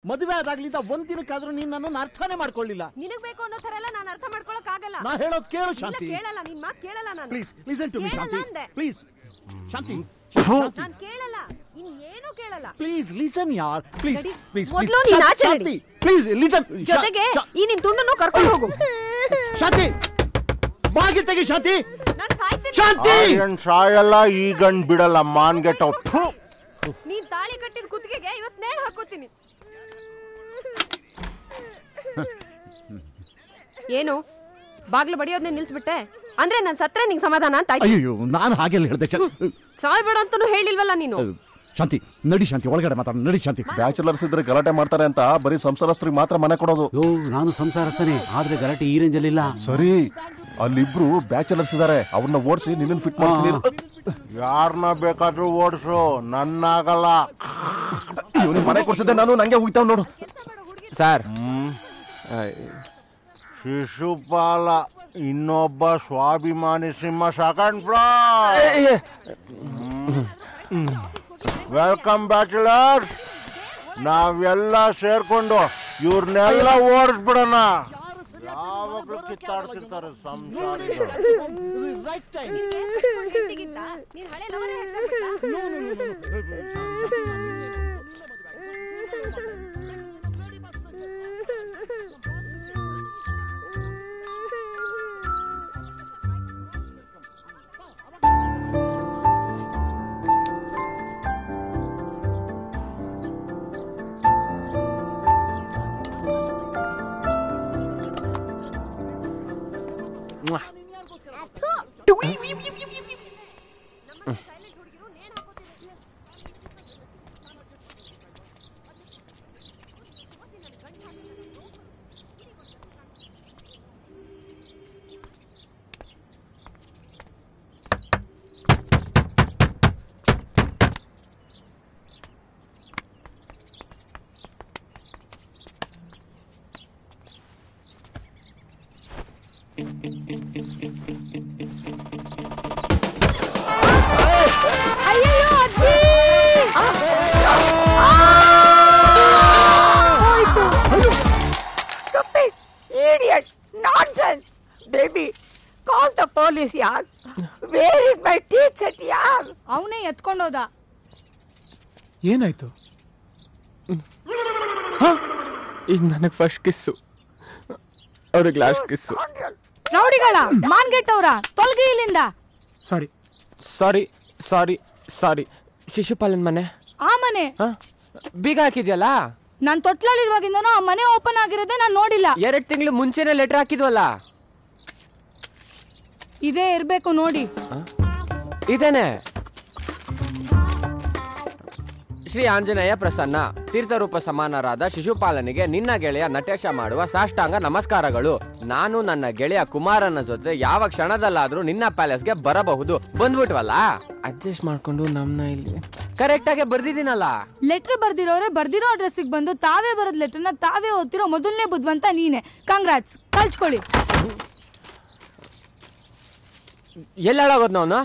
ಮದುವೆ ಆದಾಗ್ಲಿಂದ ಒಂದ್ ದಿನಕ್ಕಾದ್ರೂ ನೀನ್ ನನ್ನನ್ನು ಅರ್ಥನೇ ಮಾಡ್ಕೊಳ್ಳಿಲ್ಲ. ನಿನಗ್ ಬೇಕು ಅನ್ನೋ ತರ ಎಲ್ಲ ನಾನು ಅರ್ಥ ಮಾಡ್ಕೊಳಕ್ ಆಗಲ್ಲ. ನಾ ಹೇಳೋದ್ ಕೇಳು ಶಾಂತಿ. ಕೇಳಲ್ಲ, ನಿನ್ ಮಾತು ಕೇಳಲ್ಲ ನಾನು. Please listen to me Shanti. Please Shanti, ನಾನು ಕೇಳಲ್ಲ, ಇನ್ನೇನು ಕೇಳಲ್ಲ. ಪ್ಲೀಸ್ ಲಿಸನ್ ಯಾರ್. ಪ್ಲೀಸ್ ಪ್ಲೀಸ್ ಮೊದಲು ನೀನು ಆಚೆ ನಡಿ. Please listen. ಜೊತೆಗೆ ಈ ನಿನ್ ತುಂಡನ್ನು ಕರ್ಕೊಂಡು ಹೋಗು. ಶಾಂತಿ ಬಾಗಿ ತೆಗಿ ಶಾಂತಿ. ನಾನು ಸಾಯ್ತೀನಿ. ಶಾಂತಿ ಸಾಯಲ್ಲ, ಈ ಗಂಡ್ ಬಿಡಲ್ಲ. ಮಾನ್ ಗೆಟ್ ಔಟ್. ನೀನ್ ತಾಳಿ ಕಟ್ಟಿದ ಕುತ್ತಿಗೆಗೆ ಇವತ್ತು ನೇಣು ಹಾಕೋತೀನಿ. ಏನು ಬಾಗ್ಲು ಬಡಿಯೋದನ್ನೇ ನಿಲ್ಸ್ಬಿಟ್ಟೆ? ಅಂದ್ರೆ ನಾನು ಸತ್ರೆ ನಿಂಗೆ ಸಮಾಧಾನ ಅಂತ? ಅಯ್ಯೋ ನಾನು ಹಾಗೆಲ್ಲ ಹೇಳ್ದೆ. ಸಾಯ್ಬೇಡ ಅಂತಾನು ಹೇಳಿಲ್ವಲ್ಲ ನೀನು. ಶಾಂತಿ ನಡಿ ಶಾಂತಿ, ಒಳಗಡೆ ಮಾತಾಡ. ನಡಿ ಶಾಂತಿ. ಬ್ಯಾಚುಲರ್ಸ್ ಇದ್ರೆ ಗಲಾಟೆ ಮಾಡ್ತಾರೆ ಅಂತ ಬರೀ ಸಂಸಾರಸ್ಥರಿಗೆ ಮಾತ್ರ ಮನೆ ಕೊಡೋದು. ನಾನು ಸಂಸಾರಸ್ಥನೇ, ಆದ್ರೆ ಗಲಾಟೆ ಈ ರೇಂಜ್ ಅಲ್ಲಿ ಇಲ್ಲ. ಸರಿ, ಅಲ್ಲಿಬ್ರು ಬ್ಯಾಚುಲರ್ಸ್ ಇದಾರೆ, ಅವ್ರನ್ನ ಓಡಿಸಿ ನಿನ್ನ ಫಿಟ್ ಮಾಡ್ತೀನಿ. ಯಾರನ್ನ ಬೇಕಾದ್ರೂ ಓಡಿಸು, ನನ್ನಾಗಲ್ಲ. ಮನೆ ಕೊಡ್ಸಿದ್ದೆ ನಾನು, ನಂಗೆ ಹೋಗ್ತಾವ್ ನೋಡು. ಸರ್, ಶಿಶುಪಾಲ ಇನ್ನೊಬ್ಬ ಸ್ವಾಭಿಮಾನಿ ಸಿಂಹ ಸೆಕೆಂಡ್ ಫ್ಲೋರ್. Welcome bachelors. ನಾವೆಲ್ಲ ಸೇರ್ಕೊಂಡು ಇವ್ರನ್ನೆಲ್ಲ ಓಡಿಸ್ಬಿಡೋಣ. ಯಾವಾಗ್ಲೂ ಕಿತ್ತಾಡ್ತಿರ್ತಾರೆ ಸಂಸಾರಿಗಳು. ಅವನೇ ಎತ್ಕೊಂಡೋದ. ಏನಾಯ್ತು? ಈಗ ನನಗ್ ಫಸ್ಟ್ ಕಿಸ್ಸು, ಅವ್ರಿಗೆ ಲಾಸ್ಟ್ ಕಿಸ್ಸು. ರೌಡಿಗಳ ಮಾನ್ಗೆಟ್ಟವ್ರ ತೊಲಗಿ ಇಲ್ಲಿಂದ. ಸಾರಿ ಸಾರಿ ಸಾರಿ ಸಾರಿ. ಶಿಶುಪಾಲನ್ ಮನೆ? ಆ ಮನೆ ಬೀಗ ಹಾಕಿದ್ಯಲ್ಲ? ನಾನ್ ತೊಟ್ಲಲ್ಲಿರುವಾಗಿಂದನೂ ಆ ಮನೆ ಓಪನ್ ಆಗಿರೋದೇ ನಾನ್ ನೋಡಿಲ್ಲ. 2 ತಿಂಗಳು ಮುಂಚೆನೆ ಲೆಟರ್ ಹಾಕಿದ್ವಲ್ಲ. ಇದೇ ಇರ್ಬೇಕು ನೋಡಿ. ಇದೇನೆ. ಶ್ರೀ ಆಂಜನೇಯ ಪ್ರಸನ್ನ ತೀರ್ಥರೂಪ ಸಮಾನರಾದ ಶಿಶುಪಾಲನಿಗೆ ನಿನ್ನ ಗೆಳೆಯ ನಟೇಶ ಮಾಡುವ ಸಾಷ್ಟಾಂಗ ನಮಸ್ಕಾರಗಳು. ನಾನು ನನ್ನ ಗೆಳೆಯ ಕುಮಾರನ ಜೊತೆ ಯಾವ ಕ್ಷಣದಲ್ಲಾದ್ರೂ ನಿನ್ನ ಪ್ಯಾಲೇಸ್ಗೆ ಬರಬಹುದು. ಬಂದ್ಬಿಟ್ವಲ್ಲ, ಅಡ್ಜಸ್ಟ್ ಮಾಡ್ಕೊಂಡು ನಮ್ನ ಇಲ್ಲಿ ಕರೆಕ್ಟ್ ಆಗಿ ಬರ್ದಿದ್ದೀನಲ್ಲ. ಲೆಟರ್ ಬರ್ದಿರೋರೆ ಬರ್ದಿರೋ ಅಡ್ರೆಸ್ಸಿಗೆ ಬಂದು ತಾವೇ ಬರೋದ್ ಲೆಟರ್ನ ತಾವೇ ಓದ್ತಿರೋ ಮೊದಲನೇ ಬುದ್ಧಿವಂತ ನೀನೆ. ಕಾಂಗ್ರಾಟ್ಸ್, ಕಳ್ಸ್ಕೊಳ್ಳಿ. ಎಲ್ಲ ಹಾಳಾಗೋದ್ ನಾವು.